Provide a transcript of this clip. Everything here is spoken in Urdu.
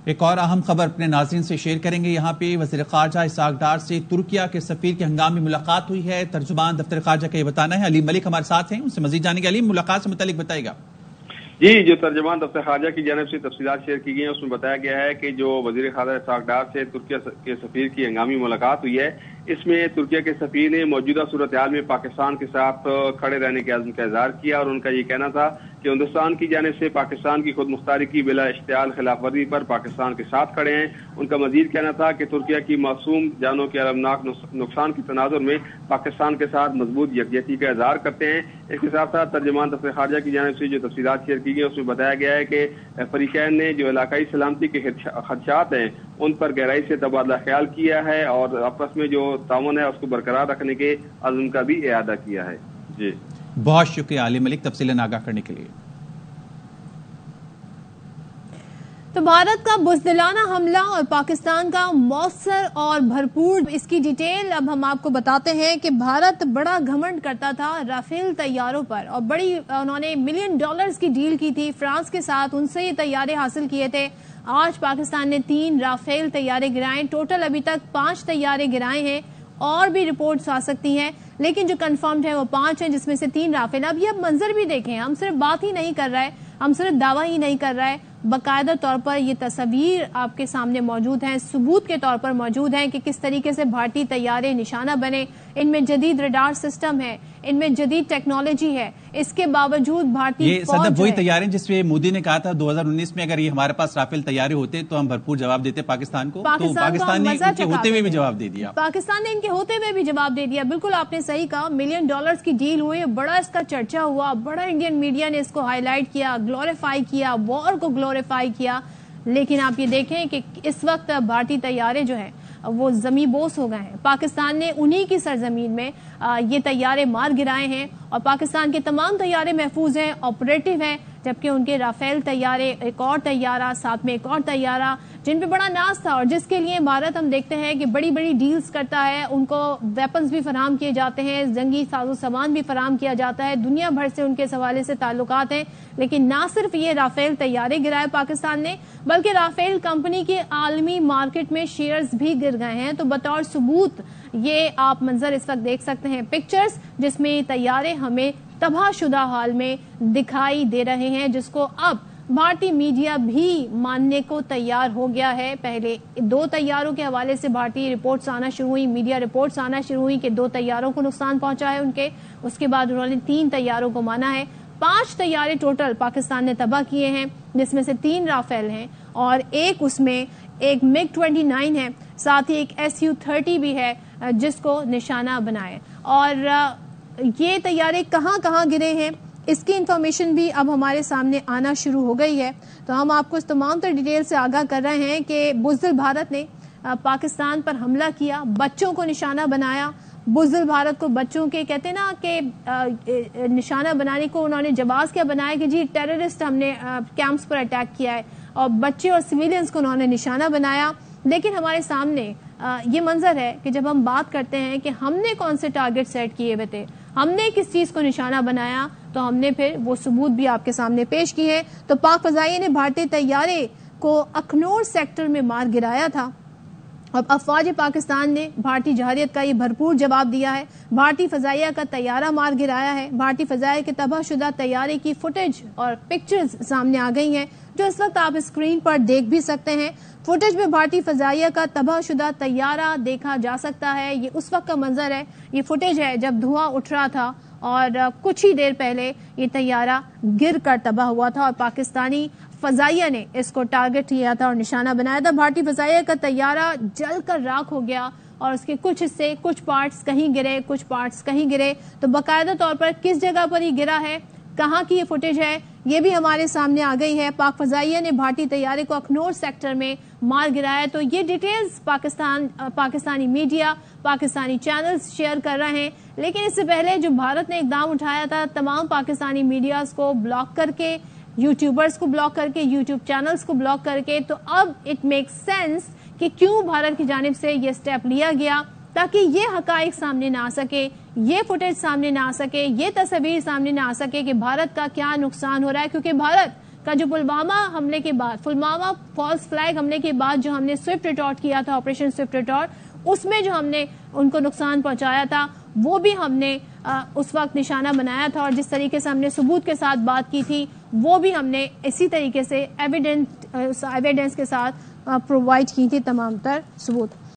ایک اور اہم خبر اپنے ناظرین سے شیئر کریں گے. یہاں پہ وزیر خارجہ اسحاق ڈار سے ترکیہ کے سفیر کی ہنگامی ملاقات ہوئی ہے. ترجمان دفتر خارجہ کا یہ بتانا ہے. علیم ملک ہمارے ساتھ ہیں, ان سے مزید جانیں گے. علیم, ملاقات سے متعلق بتائے گا. جی, جو ترجمان دفتر خارجہ کی جانب سے تفصیلات شیئر کی گئی ہیں اس میں بتایا گیا ہے کہ جو وزیر خارجہ اسحاق ڈار سے ترکیہ کے سفیر کی ہنگامی ملاقات ہوئی ہے, اس میں ترکیہ کے سفیر نے موجودہ صورتحال میں پاکستان کے ساتھ کھڑے رہنے کے عزم کا اظہار کیا اور ان کا یہ کہنا تھا کہ ہندوستان کی جانب سے پاکستان کی خود مختاری کی بلا اشتعال خلاف ورزی پر پاکستان کے ساتھ کھڑے ہیں. ان کا مزید کہنا تھا کہ ترکیہ کی معصوم جانوں کے المناک نقصان کی تناظر میں پاکستان کے ساتھ مضبوط یکجہتی کا اظہار کرتے ہیں. اس کے ساتھ ساتھ ترجمان دفتر خارجہ کی جانب سے جو تفصیلات شیئر کی گئی اس میں بتایا گیا ہے کہ فریقین نے جو علاقائی سلامتی کے خدشات ہیں ان پر گہرائی سے تبادلہ خیال کیا ہے اور آپس میں جو تعاون ہے اس کو برقرار رکھنے کے عزم کا بھی اعادہ کیا ہے. جی, بہت شکریہ علیم ملک تفصیلیں آگاہ کرنے کے لیے. تو بھارت کا بزدلانہ حملہ اور پاکستان کا مؤثر اور بھرپور, اس کی ڈیٹیل اب ہم آپ کو بتاتے ہیں کہ بھارت بڑا گھمنڈ کرتا تھا رافیل طیاروں پر اور بڑی انہوں نے $1 ملین کی ڈیل کی تھی فرانس کے ساتھ, ان سے یہ طیارے حاصل کیے تھے. آج پاکستان نے 3 رافیل طیارے گرائے, ٹوٹل ابھی تک 5 طیارے گرائے ہیں, اور بھی رپورٹس آ سکتی ہیں لیکن جو کنفرمڈ ہے وہ 5 ہیں جس میں سے 3 رافیل. اب یہ منظر بھی دیکھیں, ہم صرف بات ہی نہیں کر رہے, ہم صرف دعویٰ ہی نہیں کر رہے, باقاعدہ طور پر یہ تصاویر آپ کے سامنے موجود ہیں, ثبوت کے طور پر موجود ہیں کہ کس طریقے سے بھارتی طیارے نشانہ بنے. ان میں جدید ریڈار سسٹم ہے, ان میں جدید ٹیکنالوجی ہے, اس کے باوجود بھارتی یہ صدف وہی طیارے جس پہ مودی نے کہا تھا 2019 میں اگر یہ ہمارے پاس رافیل طیارے ہوتے تو ہم بھرپور جواب دیتے پاکستان کو. تو پاکستان نے ان کے ہوتے ہوئے بھی جواب دے دیا. پاکستان نے ان کے ہوتے ہوئے بھی جواب دے دیا. بالکل آپ نے صحیح کہا, $1 ملین کی ڈیل ہوئی, بڑا اس کا چرچا ہوا, بڑا انڈین میڈیا نے اس کو ہائی لائٹ کیا, گلوریفائی کیا, وار کو گلوریفائی کیا. لیکن آپ یہ دیکھیں کہ اس وقت بھارتی طیارے جو ہیں وہ زمیں بوس ہو گئے ہیں. پاکستان نے انہی کی سرزمین میں یہ طیارے مار گرائے ہیں اور پاکستان کے تمام طیارے محفوظ ہیں, آپریٹو ہیں, جبکہ ان کے رافیل طیارے, ایک اور طیارہ, ساتھ میں ایک اور طیارہ جن پہ بڑا ناز تھا اور جس کے لیے بھارت ہم دیکھتے ہیں کہ بڑی بڑی ڈیلز کرتا ہے, ان کو ویپنز بھی فراہم کیے جاتے ہیں, جنگی ساز و سامان بھی فراہم کیا جاتا ہے, دنیا بھر سے ان کے حوالے سے تعلقات ہیں. لیکن نہ صرف یہ رافیل طیارے گرائے پاکستان نے, بلکہ رافیل کمپنی کے عالمی مارکیٹ میں شیئرز بھی گر گئے ہیں. تو بطور ثبوت یہ آپ منظر اس وقت دیکھ سکتے ہیں, پکچرز جس میں طیارے ہمیں تباہ شدہ حال میں دکھائی دے رہے ہیں, جس کو اب بھارتی میڈیا بھی ماننے کو تیار ہو گیا ہے. پہلے 2 طیاروں کے حوالے سے بھارتی رپورٹس آنا شروع ہوئی, میڈیا رپورٹس آنا شروع ہوئی کہ 2 طیاروں کو نقصان پہنچا ہے ان کے. اس کے بعد انہوں نے 3 طیاروں کو مانا ہے. 5 طیارے ٹوٹل پاکستان نے تباہ کیے ہیں, جس میں سے 3 رافیل ہیں اور اس میں ایک MiG-29 ہے, ساتھ ہی ایک Su-30 بھی ہے جس کو نشانہ بنائے. اور یہ طیارے کہاں کہاں گرے ہیں اس کی انفارمیشن بھی اب ہمارے سامنے آنا شروع ہو گئی ہے. تو ہم آپ کو اس تمام تر ڈیٹیل سے آگاہ کر رہے ہیں کہ بزدل بھارت نے پاکستان پر حملہ کیا, بچوں کو نشانہ بنایا. بزدل بھارت کو بچوں کے کہتے ہیں نا کہ نشانہ بنانے کو انہوں نے جواز کیا بنایا کہ جی ٹیررسٹ ہم نے کیمپس پر اٹیک کیا ہے, اور بچے اور سویلینز کو انہوں نے نشانہ بنایا. لیکن ہمارے سامنے یہ منظر ہے کہ جب ہم بات کرتے ہیں کہ ہم نے کون سے ٹارگٹ سیٹ کیے ہوئے تھے, ہم نے کس چیز کو نشانہ بنایا, تو ہم نے پھر وہ ثبوت بھی آپ کے سامنے پیش کی ہے. تو پاک فضائیہ نے بھارتی طیارے کو اخنور سیکٹر میں مار گرایا تھا. اب افواج پاکستان نے بھارتی جہریت کا یہ بھرپور جواب دیا ہے. بھارتی فضائیہ کا طیارہ مار گرایا ہے. بھارتی فضائیہ کے تباہ شدہ طیارے کی فوٹیج اور پکچرز سامنے آ گئی ہیں, جو اس وقت آپ اسکرین پر دیکھ بھی سکتے ہیں. فوٹیج میں بھارتی فضائیہ کا تباہ شدہ طیارہ دیکھا جا سکتا ہے. یہ اس وقت کا منظر ہے, یہ فوٹیج ہے جب دھواں اٹھ رہا تھا اور کچھ ہی دیر پہلے یہ طیارہ گر کر تباہ ہوا تھا اور پاکستانی فضائیہ نے اس کو ٹارگٹ کیا تھا اور نشانہ بنایا تھا. بھارتی فضائیہ کا طیارہ جل کر راکھ ہو گیا اور اس کے کچھ حصے, کچھ پارٹس کہیں گرے, کچھ پارٹس کہیں گرے. تو باقاعدہ طور پر کس جگہ پر یہ گرا ہے, کہاں کی یہ فوٹیج ہے, یہ بھی ہمارے سامنے آ گئی ہے. پاک فضائیہ نے بھارتی طیارے کو اخنور سیکٹر میں مار گرایا. تو یہ details Pakistani media, Pakistani channels share کر رہے ہیں. لیکن اس سے پہلے جو بھارت نے اقدام اٹھایا تھا تمام پاکستانی میڈیاز کو بلاک کر کے, یوٹیوبرز کو بلاک کر کے, یوٹیوب چینلز کو بلاک کر کے, تو اب اٹ میک سینس کہ کیوں بھارت کی جانب سے یہ سٹیپ لیا گیا, تاکہ یہ حقائق سامنے نہ آ سکے, یہ فوٹیج سامنے نہ آ سکے, یہ تصویر سامنے نہ آ سکے کہ بھارت کا کیا نقصان ہو رہا ہے. کیونکہ بھارت کا جو پلوامہ حملے کے بعد، پلوامہ فالس فلیگ حملے کے بعد جو ہم نے سوئفٹ ریٹارٹ کیا تھا، آپریشن سوئفٹ ریٹارٹ، اس میں جو ہم نے ان کو نقصان پہنچایا تھا وہ بھی ہم نے اس وقت نشانہ بنایا تھا، اور جس طریقے سے ہم نے ثبوت کے ساتھ بات کی تھی وہ بھی ہم نے اسی طریقے سے ایویڈنس کے ساتھ پرووائڈ کی تھی تمام تر ثبوت۔